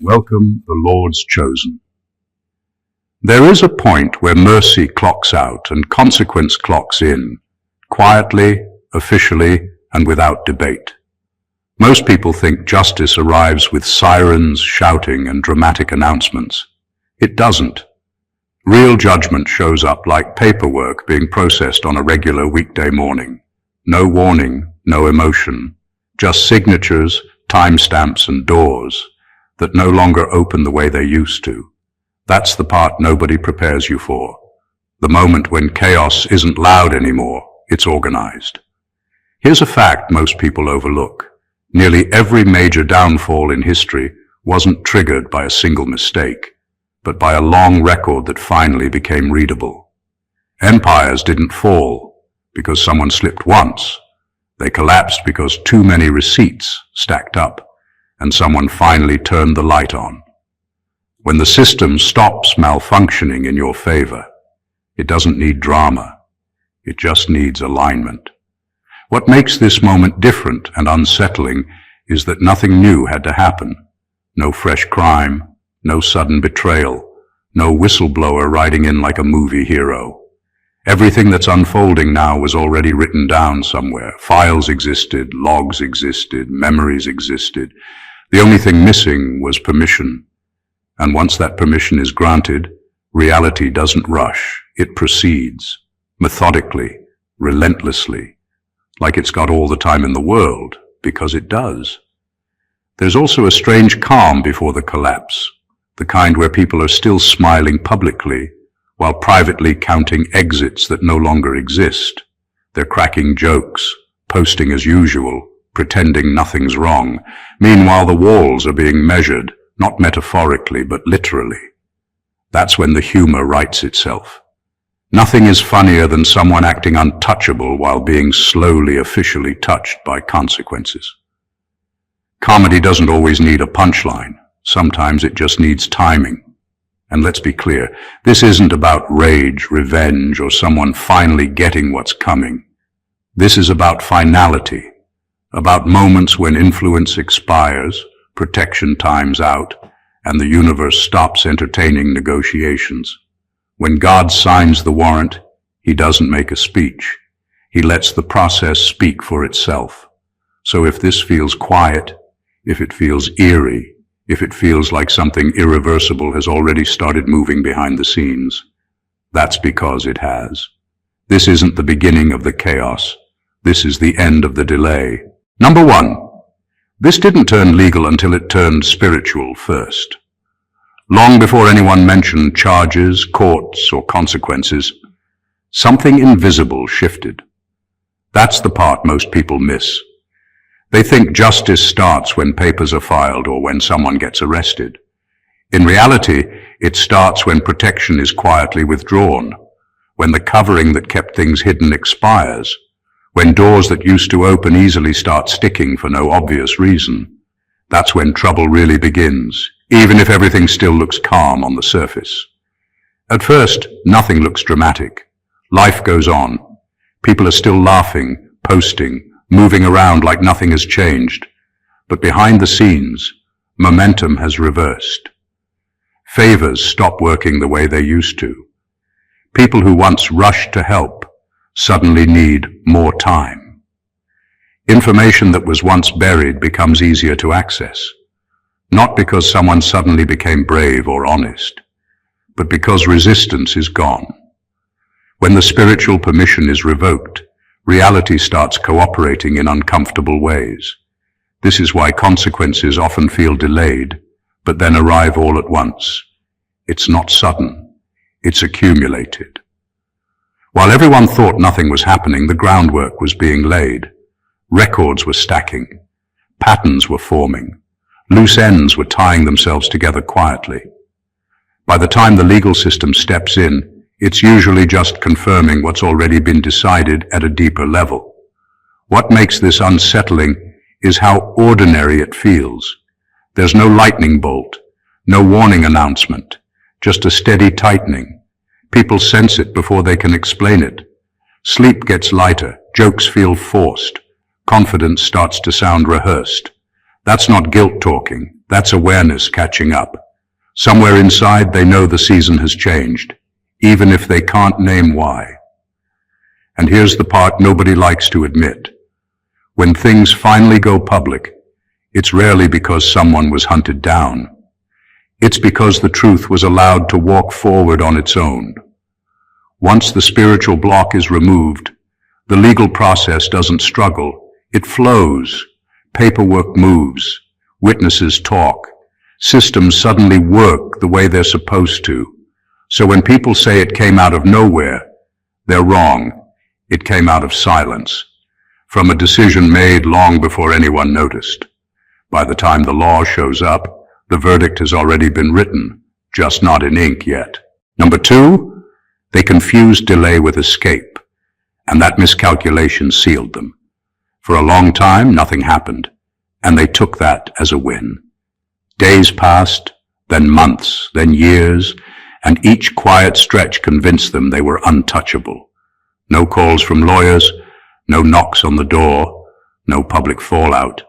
Welcome the Lord's chosen. There is a point where mercy clocks out and consequence clocks in, quietly, officially, and without debate. Most people think justice arrives with sirens, shouting, and dramatic announcements. It doesn't. Real judgment shows up like paperwork being processed on a regular weekday morning. No warning, no emotion, just signatures, timestamps, and doors that no longer open the way they used to. That's the part nobody prepares you for. The moment when chaos isn't loud anymore, it's organized. Here's a fact most people overlook. Nearly every major downfall in history wasn't triggered by a single mistake, but by a long record that finally became readable. Empires didn't fall because someone slipped once. They collapsed because too many receipts stacked up, and someone finally turned the light on. When the system stops malfunctioning in your favor, it doesn't need drama. It just needs alignment. What makes this moment different and unsettling is that nothing new had to happen. No fresh crime, no sudden betrayal, no whistleblower riding in like a movie hero. Everything that's unfolding now was already written down somewhere. Files existed, logs existed, memories existed. The only thing missing was permission. And once that permission is granted, reality doesn't rush. It proceeds, methodically, relentlessly, like it's got all the time in the world, because it does. There's also a strange calm before the collapse, the kind where people are still smiling publicly, while privately counting exits that no longer exist. They're cracking jokes, posting as usual, pretending nothing's wrong. Meanwhile, the walls are being measured, not metaphorically, but literally. That's when the humor writes itself. Nothing is funnier than someone acting untouchable while being slowly, officially touched by consequences. Comedy doesn't always need a punchline. Sometimes it just needs timing. And let's be clear, this isn't about rage, revenge, or someone finally getting what's coming. This is about finality, about moments when influence expires, protection times out, and the universe stops entertaining negotiations. When God signs the warrant, he doesn't make a speech. He lets the process speak for itself. So if this feels quiet, if it feels eerie, if it feels like something irreversible has already started moving behind the scenes, that's because it has. This isn't the beginning of the chaos. This is the end of the delay. Number 1. This didn't turn legal until it turned spiritual first. Long before anyone mentioned charges, courts, or consequences, something invisible shifted. That's the part most people miss. They think justice starts when papers are filed or when someone gets arrested. In reality, it starts when protection is quietly withdrawn, when the covering that kept things hidden expires, when doors that used to open easily start sticking for no obvious reason. That's when trouble really begins, even if everything still looks calm on the surface. At first, nothing looks dramatic. Life goes on. People are still laughing, posting, moving around like nothing has changed. But behind the scenes, momentum has reversed. Favors stop working the way they used to. People who once rushed to help suddenly need more time. Information that was once buried becomes easier to access, not because someone suddenly became brave or honest, but because resistance is gone. When the spiritual permission is revoked, reality starts cooperating in uncomfortable ways. This is why consequences often feel delayed, but then arrive all at once. It's not sudden, it's accumulated. While everyone thought nothing was happening, the groundwork was being laid. Records were stacking. Patterns were forming. Loose ends were tying themselves together quietly. By the time the legal system steps in, it's usually just confirming what's already been decided at a deeper level. What makes this unsettling is how ordinary it feels. There's no lightning bolt, no warning announcement, just a steady tightening. People sense it before they can explain it. Sleep gets lighter, jokes feel forced, confidence starts to sound rehearsed. That's not guilt talking, That's awareness catching up. Somewhere inside they know the season has changed, even if they can't name why. And here's the part nobody likes to admit. When things finally go public, it's rarely because someone was hunted down. It's because the truth was allowed to walk forward on its own. Once the spiritual block is removed, the legal process doesn't struggle. It flows. Paperwork moves. Witnesses talk. Systems suddenly work the way they're supposed to. So when people say it came out of nowhere, they're wrong. It came out of silence, from a decision made long before anyone noticed. By the time the law shows up, the verdict has already been written, just not in ink yet. Number 2, they confused delay with escape, and that miscalculation sealed them. For a long time, nothing happened, and they took that as a win. Days passed, then months, then years, and each quiet stretch convinced them they were untouchable. No calls from lawyers, no knocks on the door, no public fallout.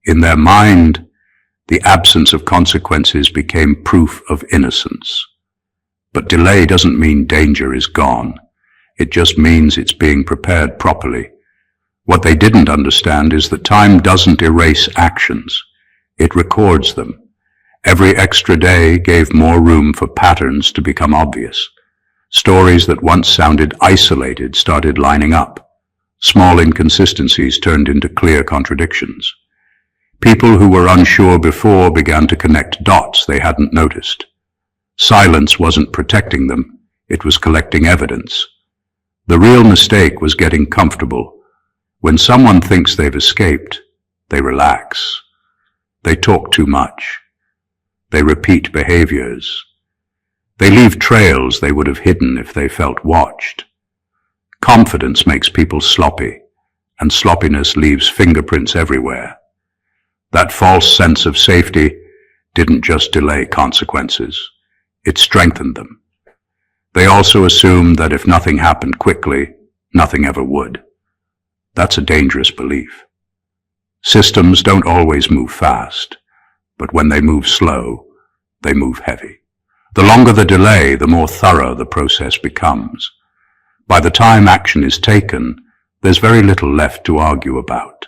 In their mind, the absence of consequences became proof of innocence. But delay doesn't mean danger is gone. It just means it's being prepared properly. What they didn't understand is that time doesn't erase actions. It records them. Every extra day gave more room for patterns to become obvious. Stories that once sounded isolated started lining up. Small inconsistencies turned into clear contradictions. People who were unsure before began to connect dots they hadn't noticed. Silence wasn't protecting them, it was collecting evidence. The real mistake was getting comfortable. When someone thinks they've escaped, they relax. They talk too much. They repeat behaviors. They leave trails they would have hidden if they felt watched. Confidence makes people sloppy, and sloppiness leaves fingerprints everywhere. That false sense of safety didn't just delay consequences, it strengthened them. They also assumed that if nothing happened quickly, nothing ever would. That's a dangerous belief. Systems don't always move fast, but when they move slow, they move heavy. The longer the delay, the more thorough the process becomes. By the time action is taken, there's very little left to argue about.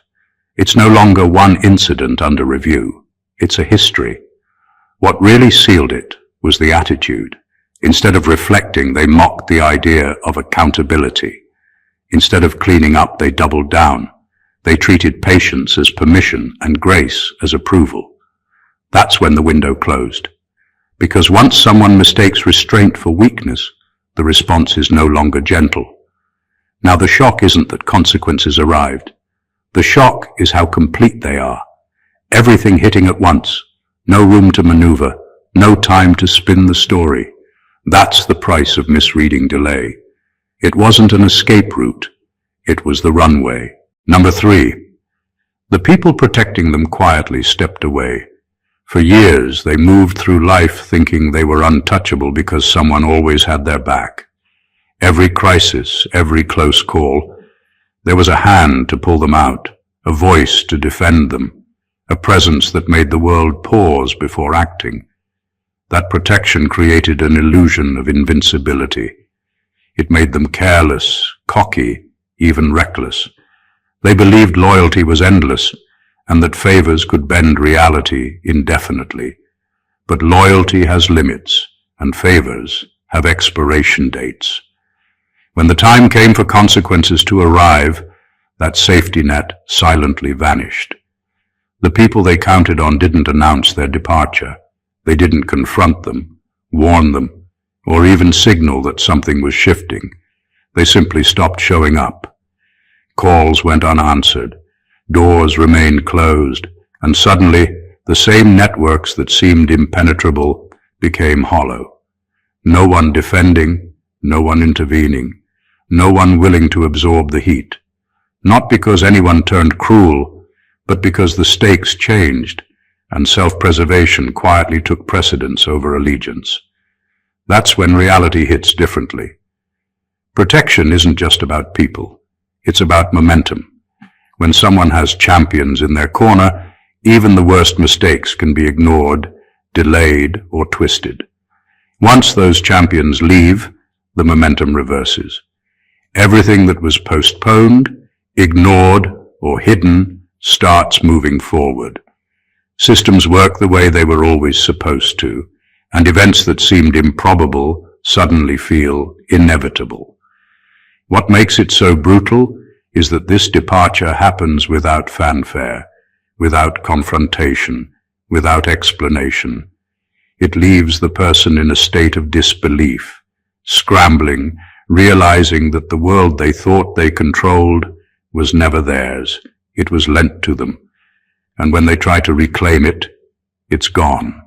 It's no longer one incident under review. It's a history. What really sealed it was the attitude. Instead of reflecting, they mocked the idea of accountability. Instead of cleaning up, they doubled down. They treated patience as permission and grace as approval. That's when the window closed. Because once someone mistakes restraint for weakness, the response is no longer gentle. Now the shock isn't that consequences arrived. The shock is how complete they are. Everything hitting at once. No room to maneuver. No time to spin the story. That's the price of misreading delay. It wasn't an escape route. It was the runway. Number 3. The people protecting them quietly stepped away. For years, they moved through life thinking they were untouchable because someone always had their back. Every crisis, every close call, there was a hand to pull them out, a voice to defend them, a presence that made the world pause before acting. That protection created an illusion of invincibility. It made them careless, cocky, even reckless. They believed loyalty was endless, and that favors could bend reality indefinitely. But loyalty has limits, and favors have expiration dates. When the time came for consequences to arrive, that safety net silently vanished. The people they counted on didn't announce their departure. They didn't confront them, warn them, or even signal that something was shifting. They simply stopped showing up. Calls went unanswered. Doors remained closed, and suddenly the same networks that seemed impenetrable became hollow. No one defending, no one intervening, no one willing to absorb the heat. Not because anyone turned cruel, but because the stakes changed, and self-preservation quietly took precedence over allegiance. That's when reality hits differently. Protection isn't just about people, it's about momentum. When someone has champions in their corner, Even the worst mistakes can be ignored, delayed, or twisted. Once those champions leave, the momentum reverses. Everything that was postponed, ignored, or hidden starts moving forward. Systems work the way they were always supposed to, and events that seemed improbable suddenly feel inevitable. What makes it so brutal is that this departure happens without fanfare, without confrontation, without explanation. It leaves the person in a state of disbelief, scrambling, realizing that the world they thought they controlled was never theirs. It was lent to them, and when they try to reclaim it, it's gone.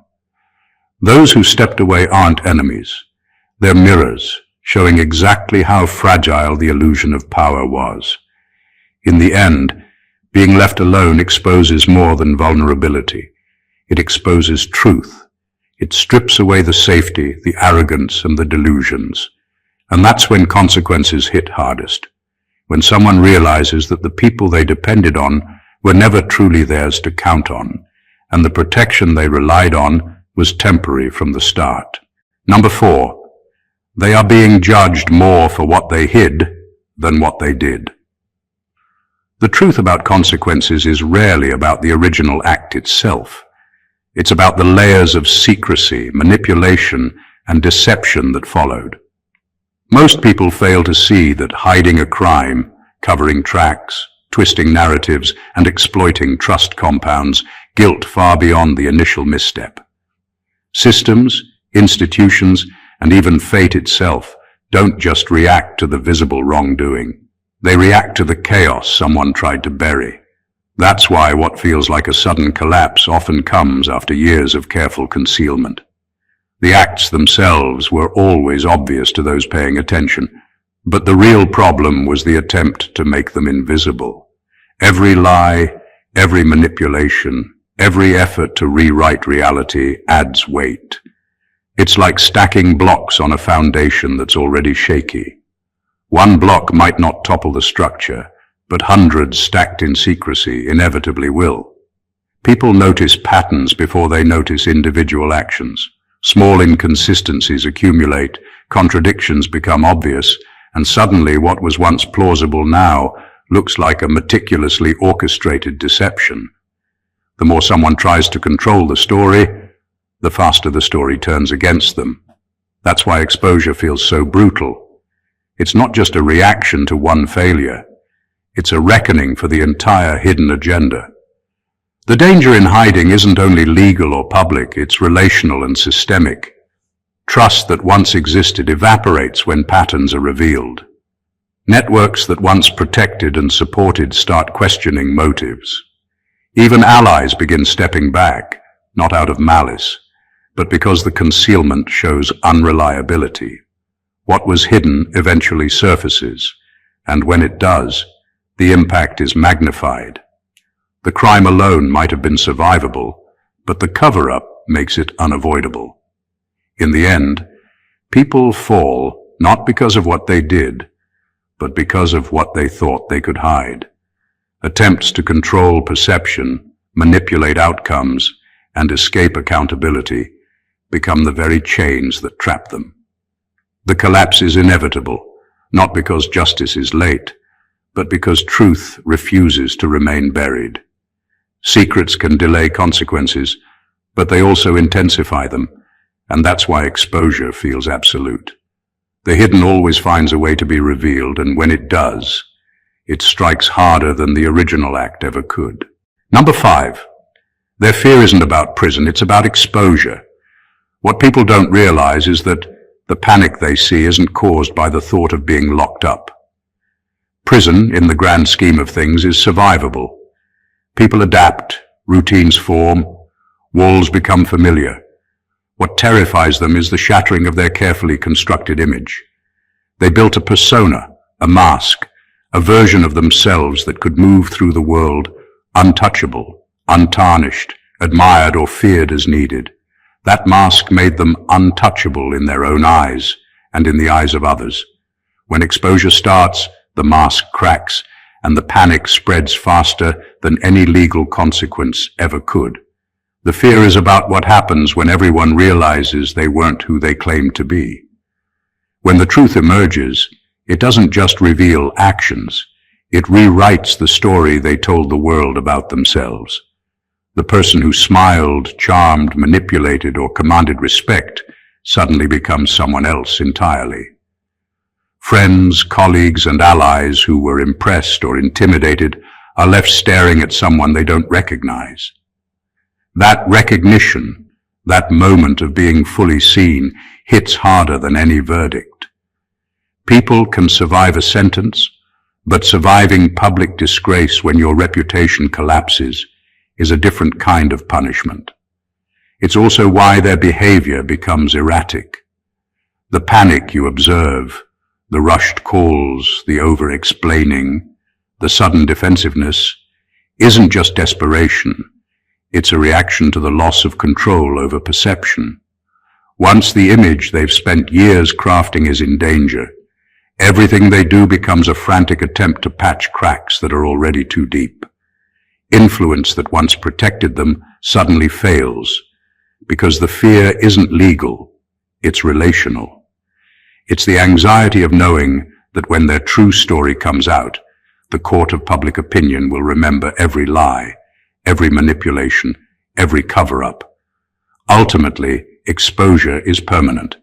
Those who stepped away aren't enemies. They're mirrors, showing exactly how fragile the illusion of power was. In the end, being left alone exposes more than vulnerability. It exposes truth. It strips away the safety, the arrogance, and the delusions. And that's when consequences hit hardest. When someone realizes that the people they depended on were never truly theirs to count on, and the protection they relied on was temporary from the start. Number 4, they are being judged more for what they hid than what they did. The truth about consequences is rarely about the original act itself. It's about the layers of secrecy, manipulation, and deception that followed. Most people fail to see that hiding a crime, covering tracks, twisting narratives, and exploiting trust compounds guilt far beyond the initial misstep. Systems, institutions, and even fate itself don't just react to the visible wrongdoing. They react to the chaos someone tried to bury. That's why what feels like a sudden collapse often comes after years of careful concealment. The acts themselves were always obvious to those paying attention, but the real problem was the attempt to make them invisible. Every lie, every manipulation, every effort to rewrite reality adds weight. It's like stacking blocks on a foundation that's already shaky. One block might not topple the structure, but hundreds stacked in secrecy inevitably will. People notice patterns before they notice individual actions. Small inconsistencies accumulate, contradictions become obvious, and suddenly what was once plausible now looks like a meticulously orchestrated deception. The more someone tries to control the story, the faster the story turns against them. That's why exposure feels so brutal. It's not just a reaction to one failure. It's a reckoning for the entire hidden agenda. The danger in hiding isn't only legal or public, it's relational and systemic. Trust that once existed evaporates when patterns are revealed. Networks that once protected and supported start questioning motives. Even allies begin stepping back, not out of malice, but because the concealment shows unreliability. What was hidden eventually surfaces, and when it does, the impact is magnified. The crime alone might have been survivable, but the cover-up makes it unavoidable. In the end, people fall not because of what they did, but because of what they thought they could hide. Attempts to control perception, manipulate outcomes, and escape accountability become the very chains that trap them. The collapse is inevitable, not because justice is late, but because truth refuses to remain buried. Secrets can delay consequences, but they also intensify them, and that's why exposure feels absolute. The hidden always finds a way to be revealed, and when it does, it strikes harder than the original act ever could. Number 5. Their fear isn't about prison, it's about exposure. What people don't realize is that the panic they see isn't caused by the thought of being locked up. Prison, in the grand scheme of things, is survivable. People adapt, routines form, walls become familiar. What terrifies them is the shattering of their carefully constructed image. They built a persona, a mask, a version of themselves that could move through the world untouchable, untarnished, admired or feared as needed. That mask made them untouchable in their own eyes and in the eyes of others. When exposure starts, the mask cracks, and the panic spreads faster than any legal consequence ever could. The fear is about what happens when everyone realizes they weren't who they claimed to be. When the truth emerges, it doesn't just reveal actions, it rewrites the story they told the world about themselves. The person who smiled, charmed, manipulated, or commanded respect suddenly becomes someone else entirely. Friends, colleagues, and allies who were impressed or intimidated are left staring at someone they don't recognize. That recognition, that moment of being fully seen, hits harder than any verdict. People can survive a sentence, but surviving public disgrace when your reputation collapses is a different kind of punishment. It's also why their behavior becomes erratic. The panic you observe, the rushed calls, the over-explaining, the sudden defensiveness, isn't just desperation. It's a reaction to the loss of control over perception. Once the image they've spent years crafting is in danger, everything they do becomes a frantic attempt to patch cracks that are already too deep. Influence that once protected them suddenly fails, because the fear isn't legal, it's relational. It's the anxiety of knowing that when their true story comes out, the court of public opinion will remember every lie, every manipulation, every cover-up. Ultimately, exposure is permanent.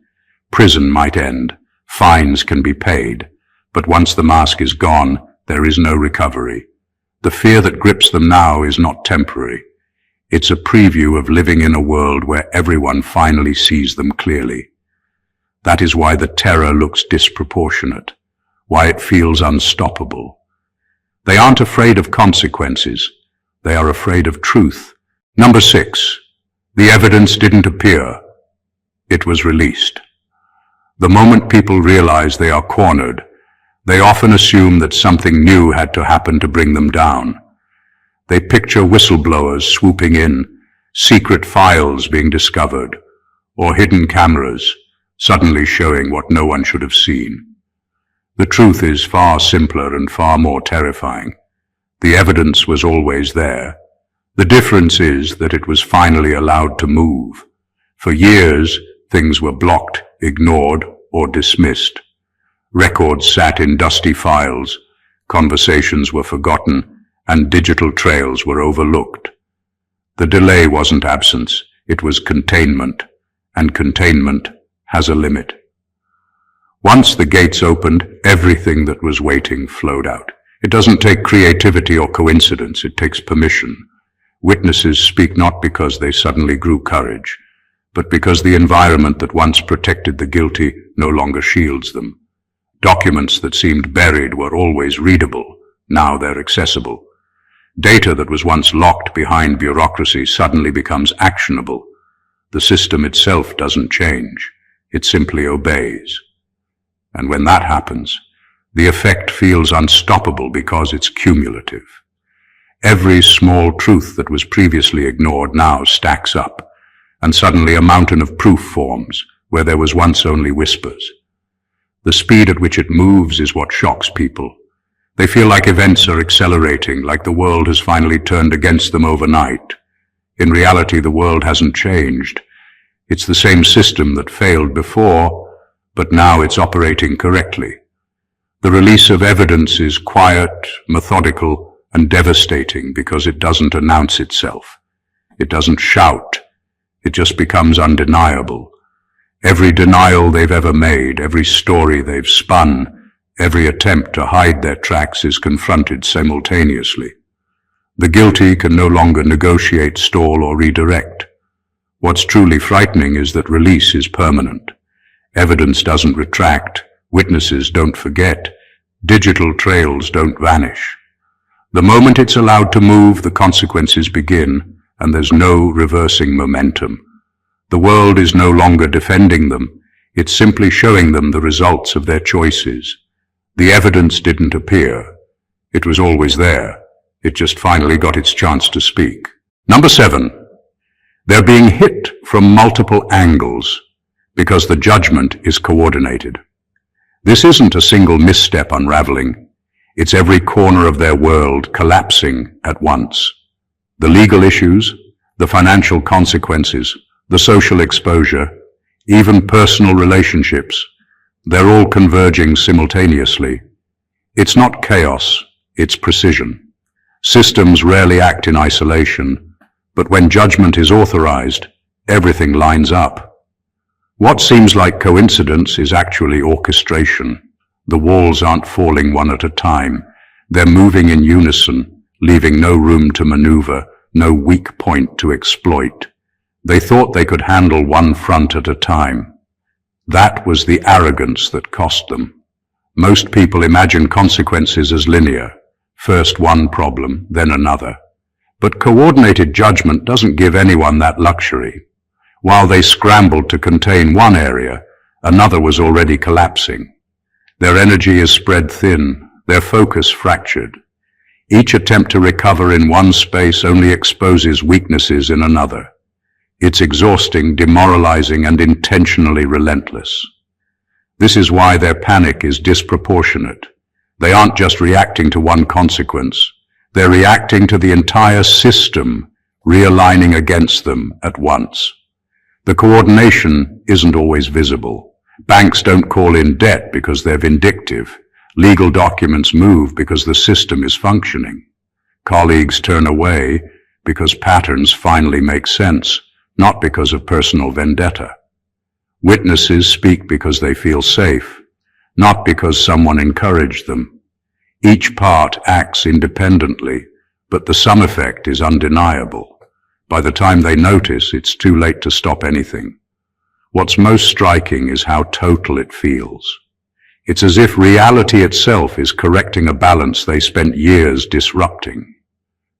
Prison might end, fines can be paid, but once the mask is gone, there is no recovery. The fear that grips them now is not temporary. It's a preview of living in a world where everyone finally sees them clearly. That is why the terror looks disproportionate, why it feels unstoppable. They aren't afraid of consequences. They are afraid of truth. Number 6. The evidence didn't appear. It was released. The moment people realize they are cornered, they often assume that something new had to happen to bring them down. They picture whistleblowers swooping in, secret files being discovered, or hidden cameras suddenly showing what no one should have seen. The truth is far simpler and far more terrifying. The evidence was always there. The difference is that it was finally allowed to move. For years, things were blocked, ignored, or dismissed. Records sat in dusty files, conversations were forgotten, and digital trails were overlooked. The delay wasn't absence, it was containment, and containment has a limit. Once the gates opened, everything that was waiting flowed out. It doesn't take creativity or coincidence, it takes permission. Witnesses speak not because they suddenly grew courage, but because the environment that once protected the guilty no longer shields them. Documents that seemed buried were always readable, now they're accessible. Data that was once locked behind bureaucracy suddenly becomes actionable. The system itself doesn't change, it simply obeys. And when that happens, the effect feels unstoppable because it's cumulative. Every small truth that was previously ignored now stacks up, and suddenly a mountain of proof forms where there was once only whispers. The speed at which it moves is what shocks people. They feel like events are accelerating, like the world has finally turned against them overnight. In reality, the world hasn't changed. It's the same system that failed before, but now it's operating correctly. The release of evidence is quiet, methodical, and devastating because it doesn't announce itself. It doesn't shout. It just becomes undeniable. Every denial they've ever made, every story they've spun, every attempt to hide their tracks is confronted simultaneously. The guilty can no longer negotiate, stall, or redirect. What's truly frightening is that release is permanent. Evidence doesn't retract, witnesses don't forget, digital trails don't vanish. The moment it's allowed to move, the consequences begin, and there's no reversing momentum. The world is no longer defending them, it's simply showing them the results of their choices. The evidence didn't appear. It was always there. It just finally got its chance to speak. Number 7. They're being hit from multiple angles because the judgment is coordinated. This isn't a single misstep unraveling. It's every corner of their world collapsing at once. The legal issues, the financial consequences, the social exposure, even personal relationships, they're all converging simultaneously. It's not chaos, it's precision. Systems rarely act in isolation, but when judgment is authorized, everything lines up. What seems like coincidence is actually orchestration. The walls aren't falling one at a time. They're moving in unison, leaving no room to maneuver, no weak point to exploit. They thought they could handle one front at a time. That was the arrogance that cost them. Most people imagine consequences as linear, first one problem, then another. But coordinated judgment doesn't give anyone that luxury. While they scrambled to contain one area, another was already collapsing. Their energy is spread thin, their focus fractured. Each attempt to recover in one space only exposes weaknesses in another. It's exhausting, demoralizing, and intentionally relentless. This is why their panic is disproportionate. They aren't just reacting to one consequence. They're reacting to the entire system realigning against them at once. The coordination isn't always visible. Banks don't call in debt because they're vindictive. Legal documents move because the system is functioning. Colleagues turn away because patterns finally make sense, not because of personal vendetta. Witnesses speak because they feel safe, not because someone encouraged them. Each part acts independently, but the sum effect is undeniable. By the time they notice, it's too late to stop anything. What's most striking is how total it feels. It's as if reality itself is correcting a balance they spent years disrupting.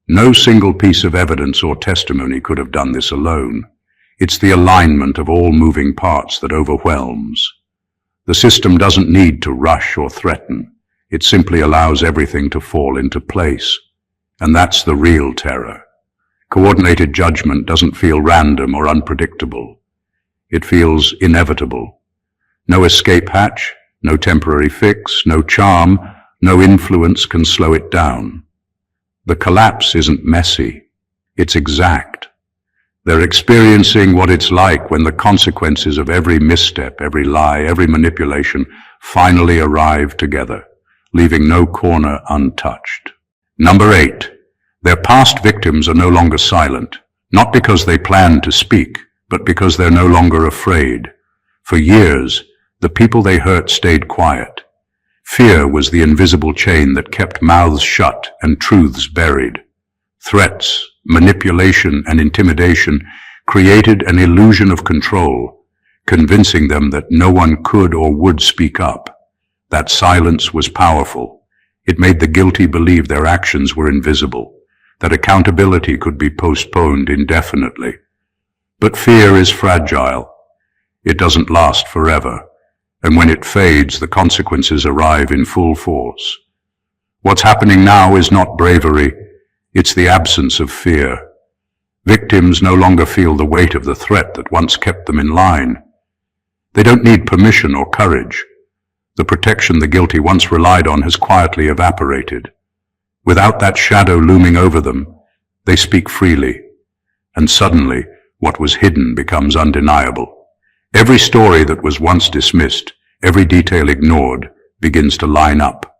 No single piece of evidence or testimony could have done this alone. It's the alignment of all moving parts that overwhelms. The system doesn't need to rush or threaten. It simply allows everything to fall into place. And that's the real terror. Coordinated judgment doesn't feel random or unpredictable. It feels inevitable. No escape hatch, no temporary fix, no charm, no influence can slow it down. The collapse isn't messy, it's exact. They're experiencing what it's like when the consequences of every misstep, every lie, every manipulation finally arrive together, leaving no corner untouched. Number 8. Their past victims are no longer silent, not because they planned to speak, but because they're no longer afraid. For years, the people they hurt stayed quiet. Fear was the invisible chain that kept mouths shut and truths buried. Threats, manipulation, and intimidation created an illusion of control, convincing them that no one could or would speak up. That silence was powerful. It made the guilty believe their actions were invisible, that accountability could be postponed indefinitely. But fear is fragile. It doesn't last forever, and when it fades, the consequences arrive in full force. What's happening now is not bravery, it's the absence of fear. Victims no longer feel the weight of the threat that once kept them in line. They don't need permission or courage. The protection the guilty once relied on has quietly evaporated. Without that shadow looming over them, they speak freely, and suddenly, what was hidden becomes undeniable. Every story that was once dismissed, every detail ignored, begins to line up.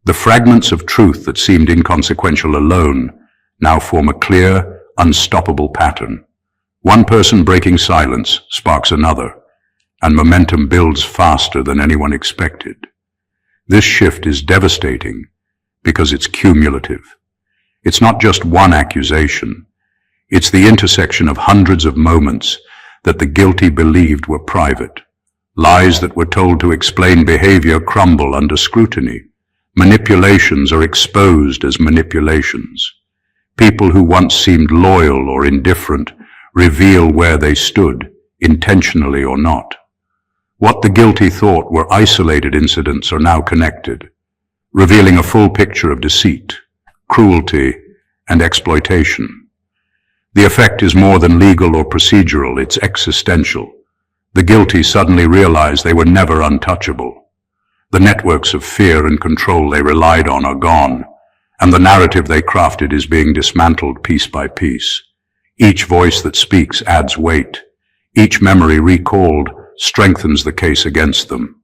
The fragments of truth that seemed inconsequential alone now form a clear, unstoppable pattern. One person breaking silence sparks another, and momentum builds faster than anyone expected. This shift is devastating because it's cumulative. It's not just one accusation. It's the intersection of hundreds of moments that the guilty believed were private. Lies that were told to explain behavior crumble under scrutiny. Manipulations are exposed as manipulations. People who once seemed loyal or indifferent reveal where they stood, intentionally or not. What the guilty thought were isolated incidents are now connected, revealing a full picture of deceit, cruelty, and exploitation. The effect is more than legal or procedural, it's existential. The guilty suddenly realize they were never untouchable. The networks of fear and control they relied on are gone, and the narrative they crafted is being dismantled piece by piece. Each voice that speaks adds weight. Each memory recalled strengthens the case against them.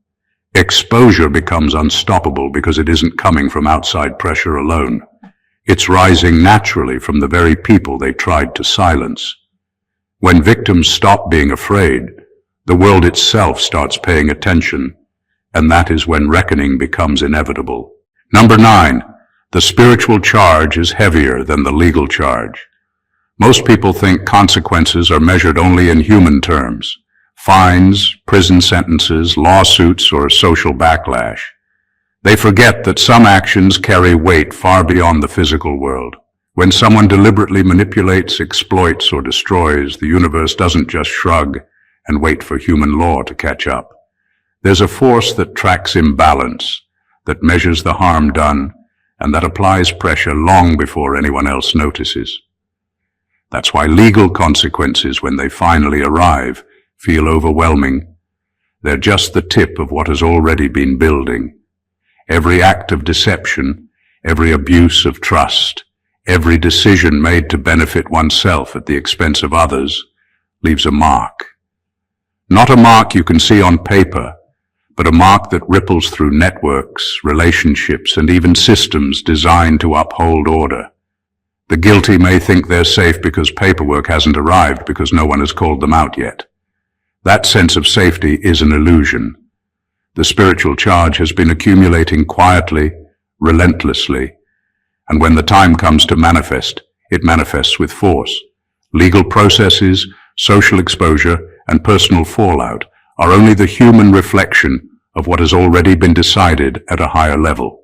Exposure becomes unstoppable because it isn't coming from outside pressure alone. It's rising naturally from the very people they tried to silence. When victims stop being afraid, the world itself starts paying attention, and that is when reckoning becomes inevitable. Number 9. The spiritual charge is heavier than the legal charge. Most people think consequences are measured only in human terms: fines, prison sentences, lawsuits, or social backlash. They forget that some actions carry weight far beyond the physical world. When someone deliberately manipulates, exploits, or destroys, the universe doesn't just shrug and wait for human law to catch up. There's a force that tracks imbalance, that measures the harm done, and that applies pressure long before anyone else notices. That's why legal consequences, when they finally arrive, feel overwhelming. They're just the tip of what has already been building. Every act of deception, every abuse of trust, every decision made to benefit oneself at the expense of others leaves a mark. Not a mark you can see on paper, but a mark that ripples through networks, relationships, and even systems designed to uphold order. The guilty may think they're safe because paperwork hasn't arrived, because no one has called them out yet. That sense of safety is an illusion. The spiritual charge has been accumulating quietly, relentlessly, and when the time comes to manifest, it manifests with force. Legal processes, social exposure, and personal fallout are only the human reflection of what has already been decided at a higher level.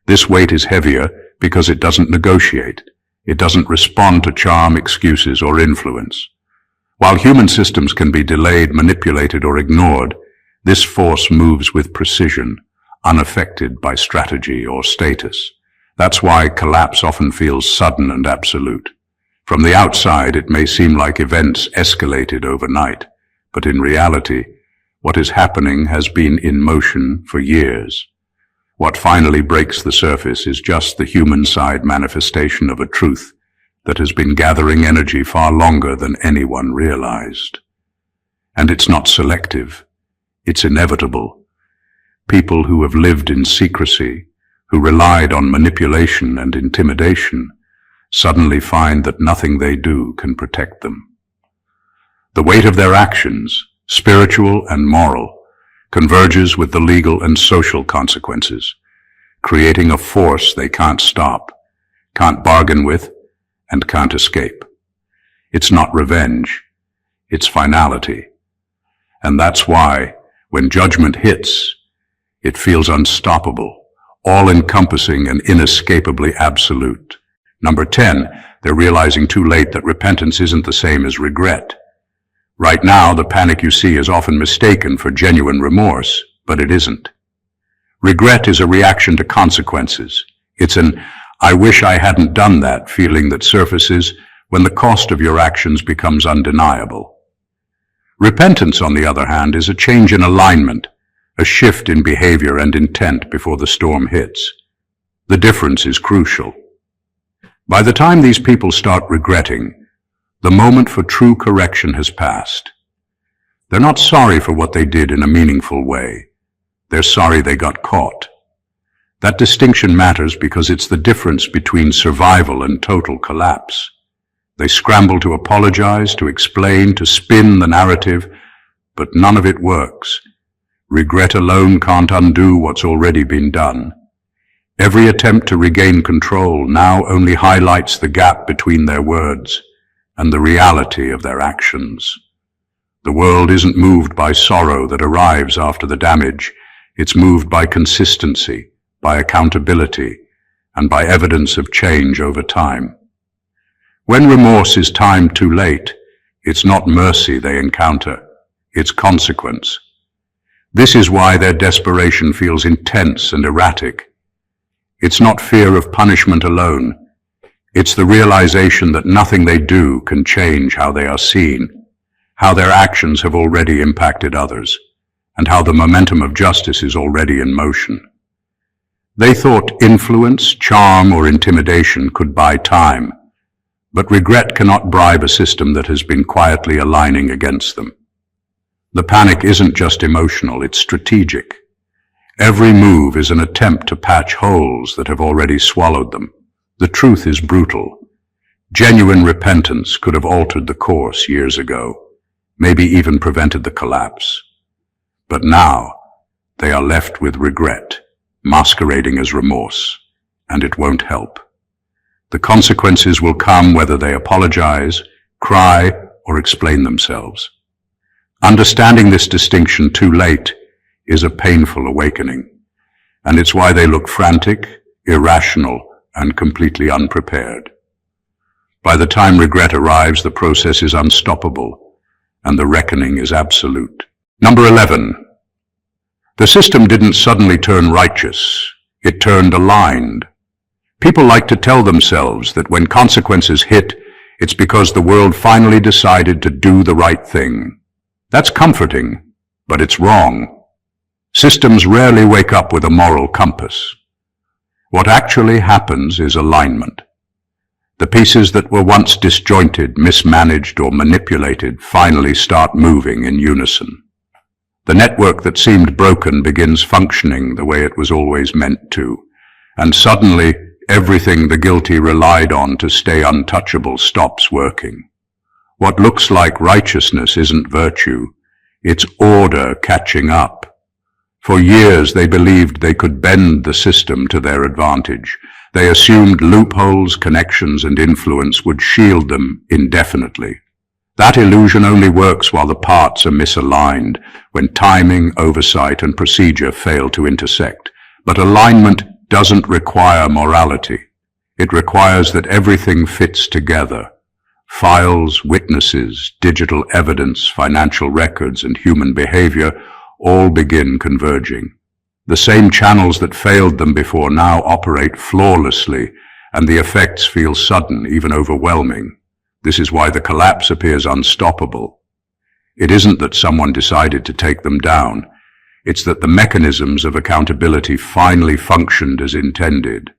This weight is heavier because it doesn't negotiate. It doesn't respond to charm, excuses, or influence. While human systems can be delayed, manipulated, or ignored, this force moves with precision, unaffected by strategy or status. That's why collapse often feels sudden and absolute. From the outside, it may seem like events escalated overnight, but in reality, what is happening has been in motion for years. What finally breaks the surface is just the human-side manifestation of a truth that has been gathering energy far longer than anyone realized. And it's not selective. It's inevitable. People who have lived in secrecy, who relied on manipulation and intimidation, suddenly find that nothing they do can protect them. The weight of their actions, spiritual and moral, converges with the legal and social consequences, creating a force they can't stop, can't bargain with, and can't escape. It's not revenge, it's finality. And that's why, when judgment hits, it feels unstoppable, all-encompassing and inescapably absolute. Number 10, they're realizing too late that repentance isn't the same as regret. Right now, the panic you see is often mistaken for genuine remorse, but it isn't. Regret is a reaction to consequences. It's an "I wish I hadn't done that" feeling that surfaces when the cost of your actions becomes undeniable. Repentance, on the other hand, is a change in alignment, a shift in behavior and intent before the storm hits. The difference is crucial. By the time these people start regretting, the moment for true correction has passed. They're not sorry for what they did in a meaningful way. They're sorry they got caught. That distinction matters because it's the difference between survival and total collapse. They scramble to apologize, to explain, to spin the narrative, but none of it works. Regret alone can't undo what's already been done. Every attempt to regain control now only highlights the gap between their words and the reality of their actions. The world isn't moved by sorrow that arrives after the damage. It's moved by consistency, by accountability, and by evidence of change over time. When remorse is timed too late, it's not mercy they encounter, it's consequence. This is why their desperation feels intense and erratic. It's not fear of punishment alone. It's the realization that nothing they do can change how they are seen, how their actions have already impacted others, and how the momentum of justice is already in motion. They thought influence, charm, or intimidation could buy time, but regret cannot bribe a system that has been quietly aligning against them. The panic isn't just emotional, it's strategic. Every move is an attempt to patch holes that have already swallowed them. The truth is brutal. Genuine repentance could have altered the course years ago, maybe even prevented the collapse. But now, they are left with regret, masquerading as remorse, and it won't help. The consequences will come whether they apologize, cry, or explain themselves. Understanding this distinction too late is a painful awakening, and it's why they look frantic, irrational, and completely unprepared. By the time regret arrives, the process is unstoppable, and the reckoning is absolute. Number 11. The system didn't suddenly turn righteous, it turned aligned. People like to tell themselves that when consequences hit, it's because the world finally decided to do the right thing. That's comforting, but it's wrong. Systems rarely wake up with a moral compass. What actually happens is alignment. The pieces that were once disjointed, mismanaged, or manipulated finally start moving in unison. The network that seemed broken begins functioning the way it was always meant to, and suddenly everything the guilty relied on to stay untouchable stops working. What looks like righteousness isn't virtue, it's order catching up. For years they believed they could bend the system to their advantage. They assumed loopholes, connections, and influence would shield them indefinitely. That illusion only works while the parts are misaligned, when timing, oversight, and procedure fail to intersect. But alignment doesn't require morality. It requires that everything fits together. Files, witnesses, digital evidence, financial records, and human behavior all begin converging. The same channels that failed them before now operate flawlessly, and the effects feel sudden, even overwhelming. This is why the collapse appears unstoppable. It isn't that someone decided to take them down. It's that the mechanisms of accountability finally functioned as intended.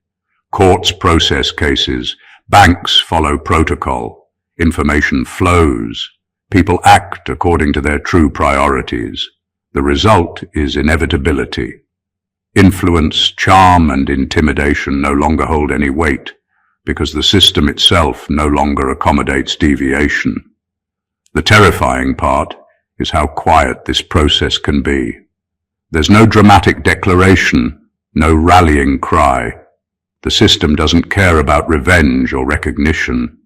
Courts process cases, banks follow protocol, information flows, people act according to their true priorities. The result is inevitability. Influence, charm, and intimidation no longer hold any weight, because the system itself no longer accommodates deviation. The terrifying part is how quiet this process can be. There's no dramatic declaration, no rallying cry. The system doesn't care about revenge or recognition.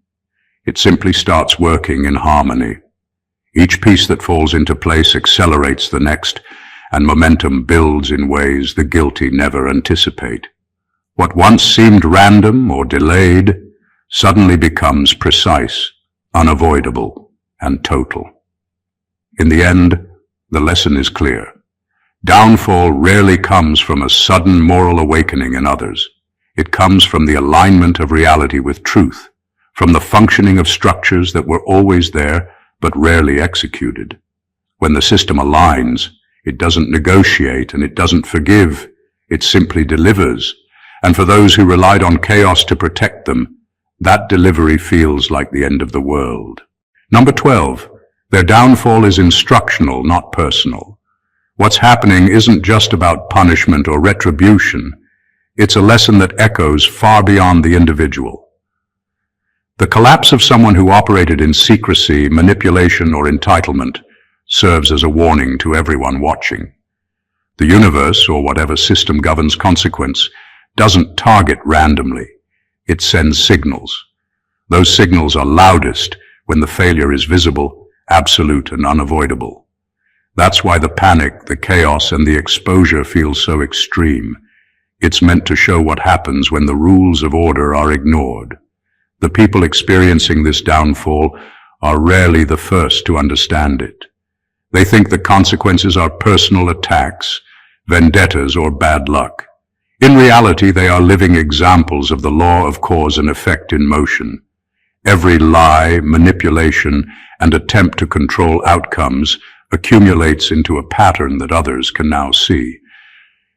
It simply starts working in harmony. Each piece that falls into place accelerates the next, and momentum builds in ways the guilty never anticipate. What once seemed random or delayed suddenly becomes precise, unavoidable, and total. In the end, the lesson is clear. Downfall rarely comes from a sudden moral awakening in others. It comes from the alignment of reality with truth, from the functioning of structures that were always there but rarely executed. When the system aligns, it doesn't negotiate and it doesn't forgive, it simply delivers. And for those who relied on chaos to protect them, that delivery feels like the end of the world. Number 12. Their downfall is instructional, not personal. What's happening isn't just about punishment or retribution. It's a lesson that echoes far beyond the individual. The collapse of someone who operated in secrecy, manipulation, or entitlement serves as a warning to everyone watching. The universe, or whatever system governs consequence, doesn't target randomly. It sends signals. Those signals are loudest when the failure is visible, absolute, and unavoidable. That's why the panic, the chaos, and the exposure feel so extreme. It's meant to show what happens when the rules of order are ignored. The people experiencing this downfall are rarely the first to understand it. They think the consequences are personal attacks, vendettas, or bad luck. In reality, they are living examples of the law of cause and effect in motion. Every lie, manipulation, and attempt to control outcomes accumulates into a pattern that others can now see.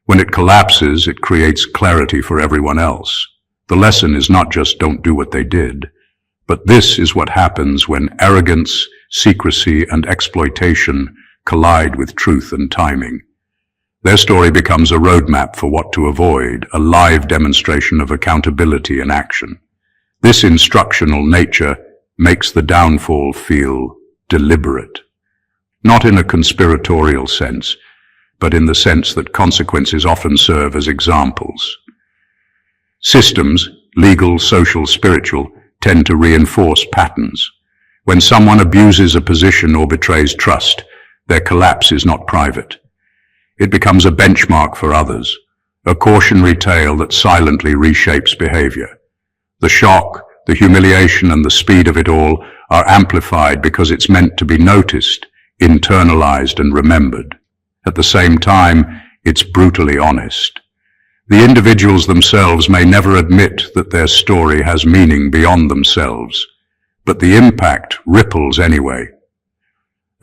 When it collapses, it creates clarity for everyone else. The lesson is not just don't do what they did, but this is what happens when arrogance, secrecy, and exploitation collide with truth and timing. Their story becomes a roadmap for what to avoid, a live demonstration of accountability in action. This instructional nature makes the downfall feel deliberate, not in a conspiratorial sense, but in the sense that consequences often serve as examples. Systems, legal, social, spiritual, tend to reinforce patterns. When someone abuses a position or betrays trust, their collapse is not private. It becomes a benchmark for others, a cautionary tale that silently reshapes behavior. The shock, the humiliation, and the speed of it all are amplified because it's meant to be noticed, internalized, and remembered. At the same time, it's brutally honest. The individuals themselves may never admit that their story has meaning beyond themselves, but the impact ripples anyway.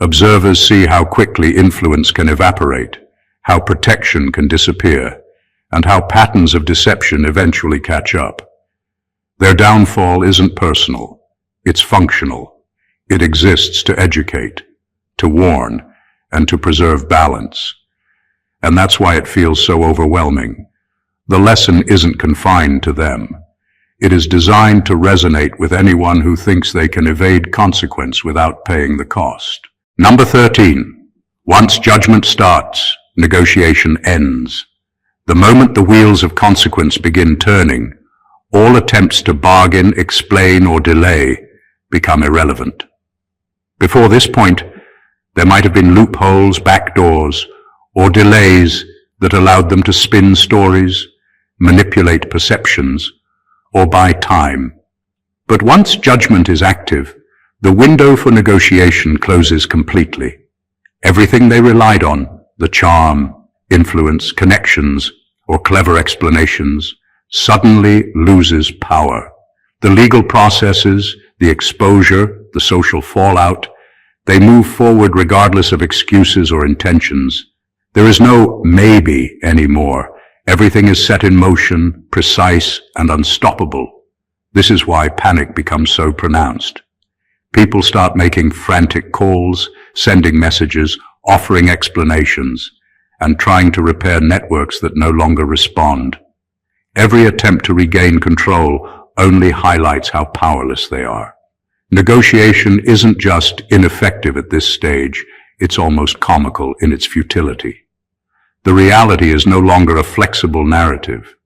Observers see how quickly influence can evaporate, how protection can disappear, and how patterns of deception eventually catch up. Their downfall isn't personal, it's functional. It exists to educate, to warn, and to preserve balance. And that's why it feels so overwhelming. The lesson isn't confined to them. It is designed to resonate with anyone who thinks they can evade consequence without paying the cost. Number 13. Once judgment starts, negotiation ends. The moment the wheels of consequence begin turning, all attempts to bargain, explain, or delay become irrelevant. Before this point, there might have been loopholes, backdoors, or delays that allowed them to spin stories, manipulate perceptions, or buy time. But once judgment is active, the window for negotiation closes completely. Everything they relied on, the charm, influence, connections, or clever explanations, suddenly loses power. The legal processes, the exposure, the social fallout, they move forward regardless of excuses or intentions. There is no maybe anymore. Everything is set in motion, precise, and unstoppable. This is why panic becomes so pronounced. People start making frantic calls, sending messages, offering explanations, and trying to repair networks that no longer respond. Every attempt to regain control only highlights how powerless they are. Negotiation isn't just ineffective at this stage, it's almost comical in its futility. The reality is no longer a flexible narrative.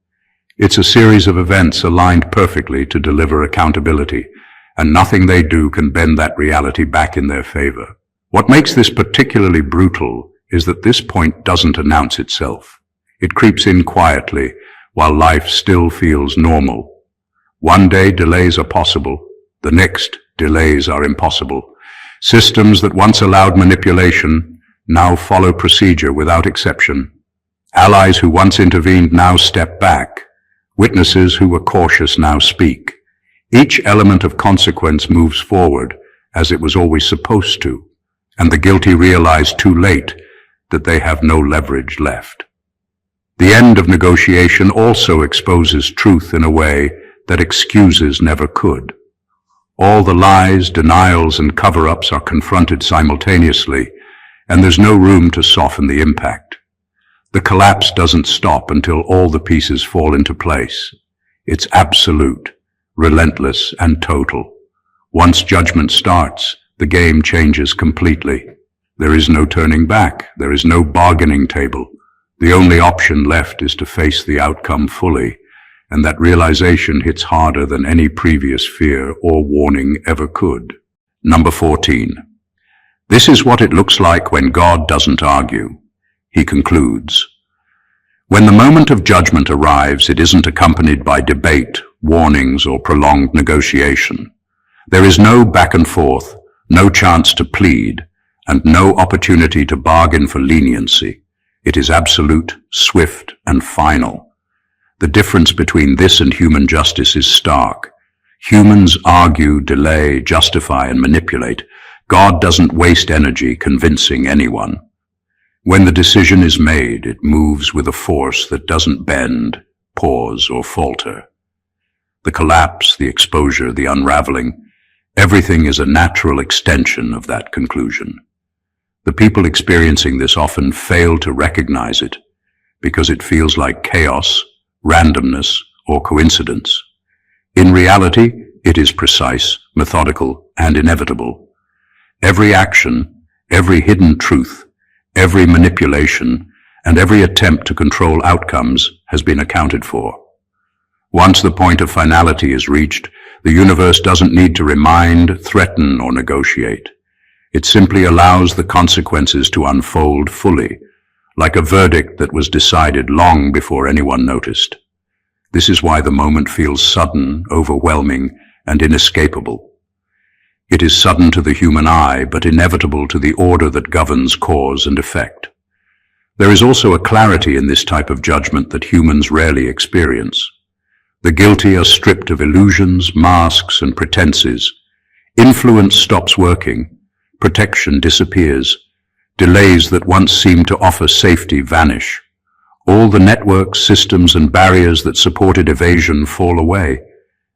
It's a series of events aligned perfectly to deliver accountability, and nothing they do can bend that reality back in their favor. What makes this particularly brutal is that this point doesn't announce itself. It creeps in quietly while life still feels normal. One day delays are possible, the next delays are impossible. Systems that once allowed manipulation now follow procedure without exception. Allies who once intervened now step back. Witnesses who were cautious now speak. Each element of consequence moves forward as it was always supposed to, and the guilty realize too late that they have no leverage left. The end of negotiation also exposes truth in a way that excuses never could. All the lies, denials, and cover-ups are confronted simultaneously, and there's no room to soften the impact. The collapse doesn't stop until all the pieces fall into place. It's absolute, relentless, and total. Once judgment starts, the game changes completely. There is no turning back. There is no bargaining table. The only option left is to face the outcome fully, and that realization hits harder than any previous fear or warning ever could. Number 14. This is what it looks like when God doesn't argue. He concludes, when the moment of judgment arrives, it isn't accompanied by debate, warnings, or prolonged negotiation. There is no back and forth, no chance to plead, and no opportunity to bargain for leniency. It is absolute, swift, and final. The difference between this and human justice is stark. Humans argue, delay, justify, and manipulate. God doesn't waste energy convincing anyone. When the decision is made, it moves with a force that doesn't bend, pause, or falter. The collapse, the exposure, the unraveling, everything is a natural extension of that conclusion. The people experiencing this often fail to recognize it because it feels like chaos, randomness, or coincidence. In reality, it is precise, methodical, and inevitable. Every action, every hidden truth, every manipulation, and every attempt to control outcomes has been accounted for. Once the point of finality is reached, the universe doesn't need to remind, threaten, or negotiate. It simply allows the consequences to unfold fully, like a verdict that was decided long before anyone noticed. This is why the moment feels sudden, overwhelming, and inescapable. It is sudden to the human eye, but inevitable to the order that governs cause and effect. There is also a clarity in this type of judgment that humans rarely experience. The guilty are stripped of illusions, masks, and pretenses. Influence stops working. Protection disappears. Delays that once seemed to offer safety vanish. All the networks, systems, and barriers that supported evasion fall away,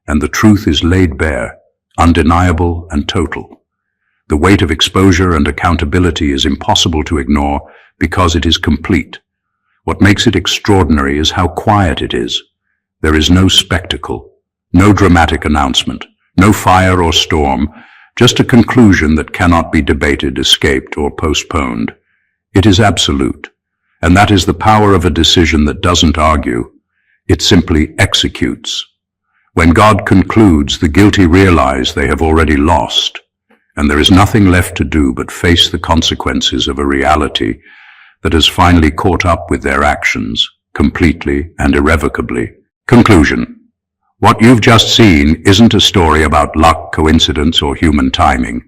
and the truth is laid bare, undeniable and total. The weight of exposure and accountability is impossible to ignore because it is complete. What makes it extraordinary is how quiet it is. There is no spectacle, no dramatic announcement, no fire or storm, just a conclusion that cannot be debated, escaped, or postponed. It is absolute, and that is the power of a decision that doesn't argue. It simply executes. When God concludes, the guilty realize they have already lost, and there is nothing left to do but face the consequences of a reality that has finally caught up with their actions, completely and irrevocably. Conclusion. What you've just seen isn't a story about luck, coincidence, or human timing.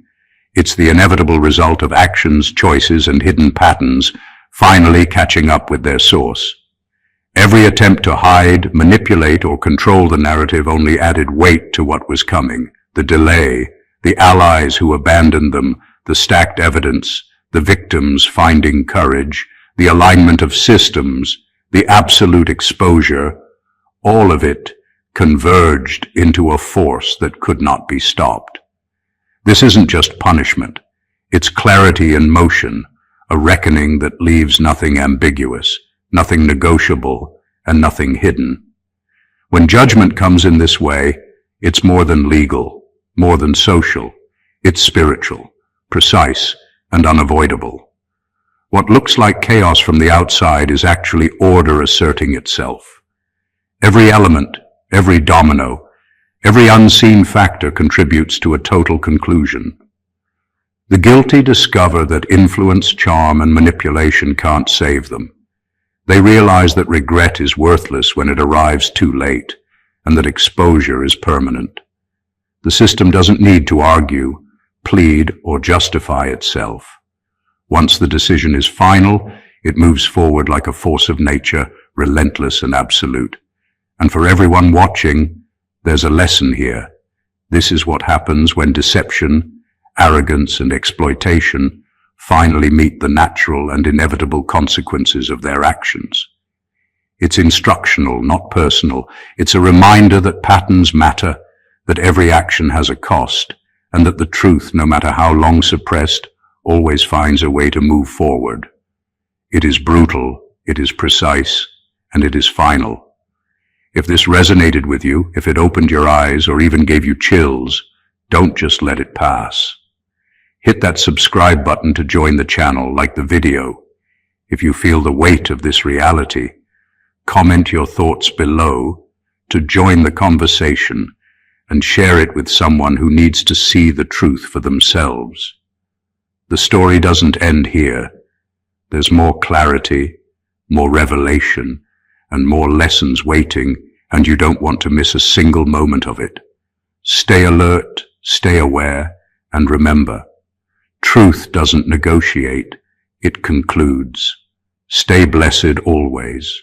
It's the inevitable result of actions, choices, and hidden patterns finally catching up with their source. Every attempt to hide, manipulate, or control the narrative only added weight to what was coming. The delay, the allies who abandoned them, the stacked evidence, the victims finding courage, the alignment of systems, the absolute exposure, all of it converged into a force that could not be stopped. This isn't just punishment. It's clarity in motion, a reckoning that leaves nothing ambiguous, nothing negotiable, and nothing hidden. When judgment comes in this way, it's more than legal, more than social. It's spiritual, precise, and unavoidable. What looks like chaos from the outside is actually order asserting itself. Every element, every domino, every unseen factor contributes to a total conclusion. The guilty discover that influence, charm, and manipulation can't save them. They realize that regret is worthless when it arrives too late, and that exposure is permanent. The system doesn't need to argue, plead, or justify itself. Once the decision is final, it moves forward like a force of nature, relentless and absolute. And for everyone watching, there's a lesson here. This is what happens when deception, arrogance, and exploitation finally meet the natural and inevitable consequences of their actions. It's instructional, not personal. It's a reminder that patterns matter, that every action has a cost, and that the truth, no matter how long suppressed, always finds a way to move forward. It is brutal, it is precise, and it is final. If this resonated with you, if it opened your eyes or even gave you chills, don't just let it pass. Hit that subscribe button to join the channel, like the video. If you feel the weight of this reality, comment your thoughts below to join the conversation and share it with someone who needs to see the truth for themselves. The story doesn't end here. There's more clarity, more revelation, and more lessons waiting, and you don't want to miss a single moment of it. Stay alert, stay aware, and remember, truth doesn't negotiate, it concludes. Stay blessed always.